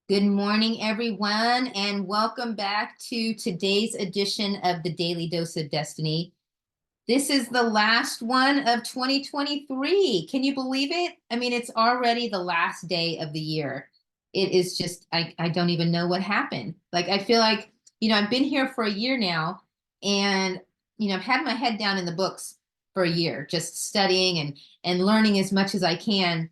Good morning, everyone, and welcome back to today's edition of the Daily Dose of Destiny. This is the last one of 2023. Can you believe it? I mean, it's already the last day of the year. It is just, I don't even know what happened. Like, I feel like, I've been here for a year now, and, I've had my head down in the books for a year, just studying and learning as much as I can,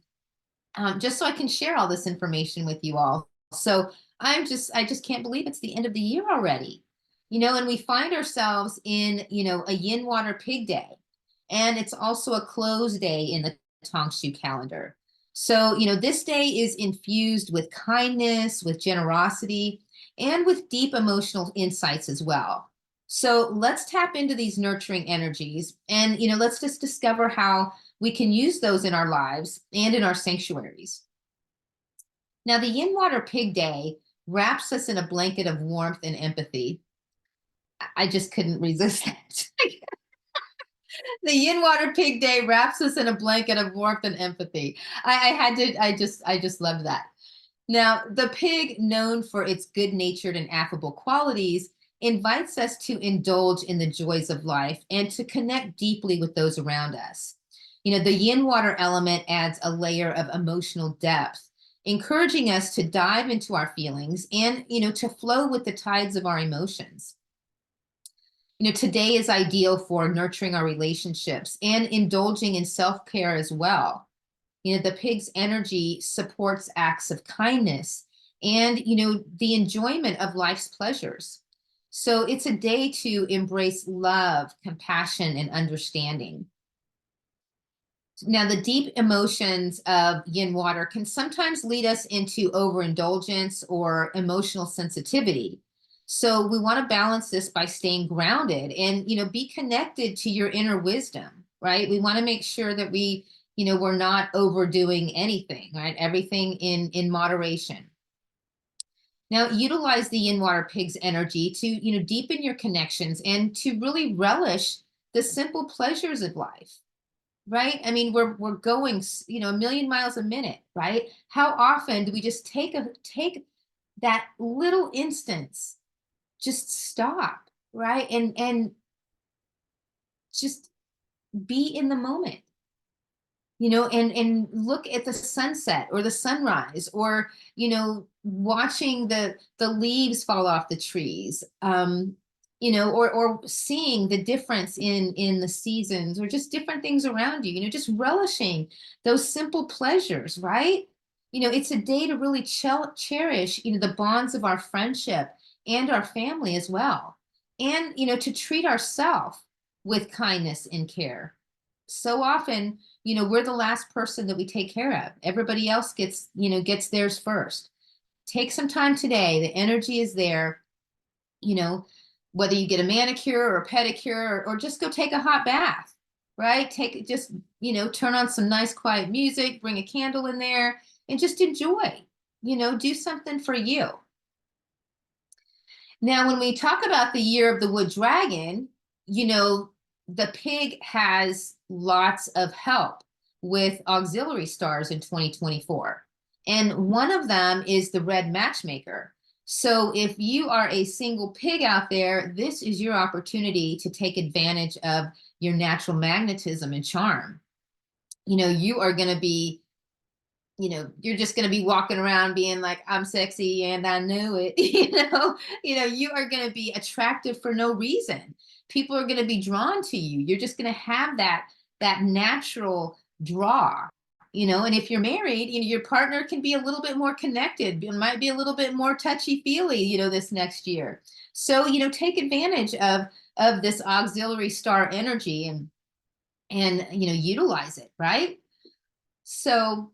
just so I can share all this information with you all. So I just can't believe it's the end of the year already. And we find ourselves in, a Yin Water Pig Day. And it's also a closed day in the Tongshu calendar. So, this day is infused with kindness, with generosity, and with deep emotional insights as well. So let's tap into these nurturing energies and, let's just discover how we can use those in our lives and in our sanctuaries. Now, the Yin Water Pig Day wraps us in a blanket of warmth and empathy. I just couldn't resist that. The Yin Water Pig Day wraps us in a blanket of warmth and empathy. I just loved that. Now, the pig, known for its good-natured and affable qualities, invites us to indulge in the joys of life and to connect deeply with those around us. The yin water element adds a layer of emotional depth, encouraging us to dive into our feelings and, to flow with the tides of our emotions. Today is ideal for nurturing our relationships and indulging in self-care as well. The pig's energy supports acts of kindness and, the enjoyment of life's pleasures. So it's a day to embrace love, compassion, and understanding. Now, the deep emotions of yin water can sometimes lead us into overindulgence or emotional sensitivity. So we want to balance this by staying grounded and, be connected to your inner wisdom, right? We want to make sure that we're not overdoing anything, right? Everything in moderation. Now, utilize the Yin Water Pig's energy to, deepen your connections and to really relish the simple pleasures of life. Right? I mean, we're going, a million miles a minute, right? How often do we just take that little instance, just stop, right? And just be in the moment, and look at the sunset or the sunrise or, watching the leaves fall off the trees. Or seeing the difference in the seasons or just different things around you, just relishing those simple pleasures, right? It's a day to really cherish, the bonds of our friendship and our family as well. And, to treat ourselves with kindness and care. So often, we're the last person that we take care of. Everybody else gets theirs first. Take some time today. The energy is there, whether you get a manicure or a pedicure or just go take a hot bath, right? Turn on some nice quiet music, bring a candle in there and just enjoy, do something for you. Now, when we talk about the year of the wood dragon, the pig has lots of help with auxiliary stars in 2024. And one of them is the red matchmaker. So if you are a single pig out there, this is your opportunity to take advantage of your natural magnetism and charm. You are going to be, you're just going to be walking around being like, I'm sexy and I know it. You are going to be attractive for no reason. People are going to be drawn to you. You're just going to have that natural draw. And if you're married, your partner can be a little bit more connected. It might be a little bit more touchy-feely, this next year. So, take advantage of this auxiliary star energy and utilize it, right? So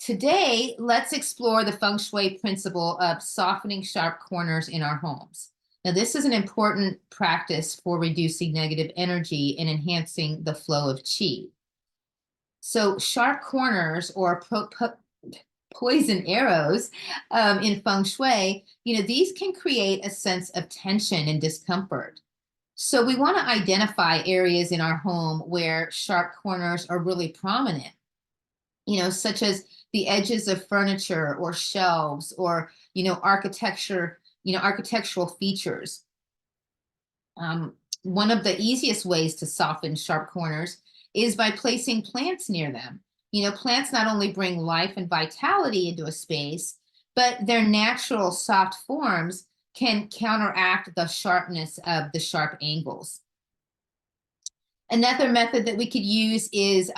today, let's explore the feng shui principle of softening sharp corners in our homes. Now, this is an important practice for reducing negative energy and enhancing the flow of qi. So sharp corners or poison arrows in feng shui, these can create a sense of tension and discomfort. So we want to identify areas in our home where sharp corners are really prominent, such as the edges of furniture or shelves or, architectural features. One of the easiest ways to soften sharp corners is by placing plants near them. Plants not only bring life and vitality into a space, but their natural soft forms can counteract the sharpness of the sharp angles. Another method that we could use is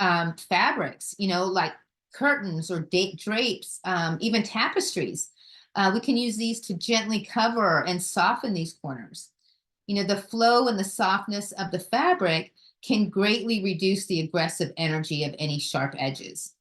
fabrics, like curtains or drapes, even tapestries. We can use these to gently cover and soften these corners. The flow and the softness of the fabric can greatly reduce the aggressive energy of any sharp edges.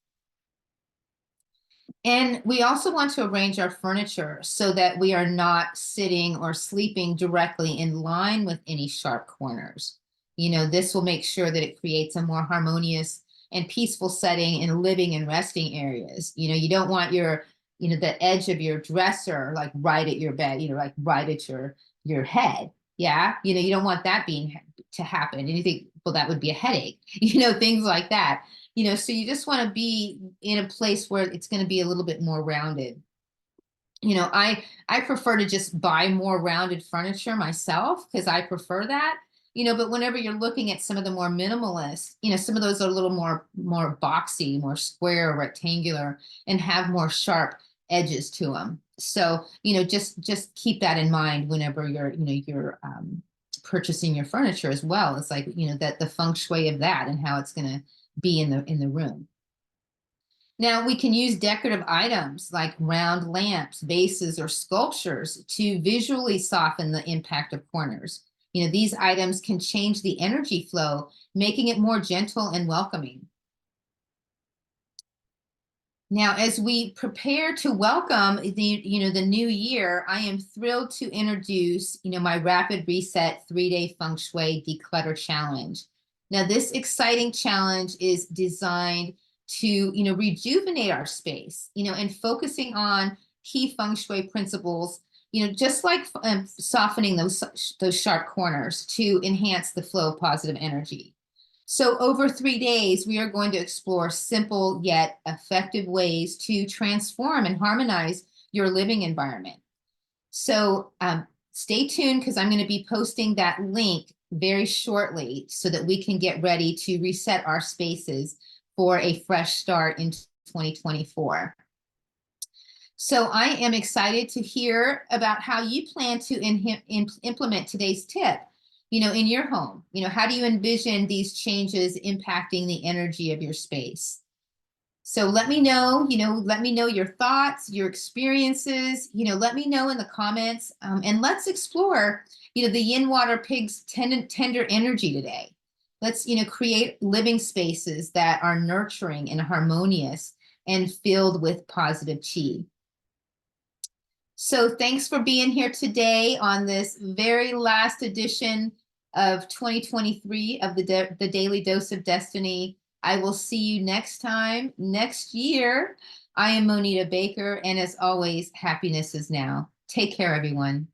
And we also want to arrange our furniture so that we are not sitting or sleeping directly in line with any sharp corners. This will make sure that it creates a more harmonious and peaceful setting in living and resting areas. You don't want the edge of your dresser like right at your bed, like right at your head. Yeah. You don't want that to happen. And you think, well, that would be a headache, things like that. So you just want to be in a place where it's going to be a little bit more rounded. I prefer to just buy more rounded furniture myself because I prefer that. But whenever you're looking at some of the more minimalist, some of those are a little more boxy, more square, rectangular, and have more sharp edges to them. So, just keep that in mind whenever you're purchasing your furniture as well. It's like, that the feng shui of that and how it's going to be in the room. Now we can use decorative items like round lamps, vases, or sculptures to visually soften the impact of corners. These items can change the energy flow, making it more gentle and welcoming. Now, as we prepare to welcome the new year, I am thrilled to introduce, my Rapid Reset 3-Day Feng Shui Declutter Challenge. Now, this exciting challenge is designed to, rejuvenate our space, and focusing on key feng shui principles, just like softening those sharp corners to enhance the flow of positive energy. So over 3 days, we are going to explore simple yet effective ways to transform and harmonize your living environment. So stay tuned because I'm going to be posting that link very shortly so that we can get ready to reset our spaces for a fresh start in 2024. So I am excited to hear about how you plan to implement today's tip, in your home. How do you envision these changes impacting the energy of your space? So let me know, let me know your thoughts, your experiences, let me know in the comments, and let's explore, the Yin Water Pig's tender energy today. Let's, create living spaces that are nurturing and harmonious and filled with positive chi. So thanks for being here today on this very last edition of 2023 of the Daily Dose of Destiny. I will see you next time, next year. I am Monita Baker, and as always, happiness is now. Take care, everyone.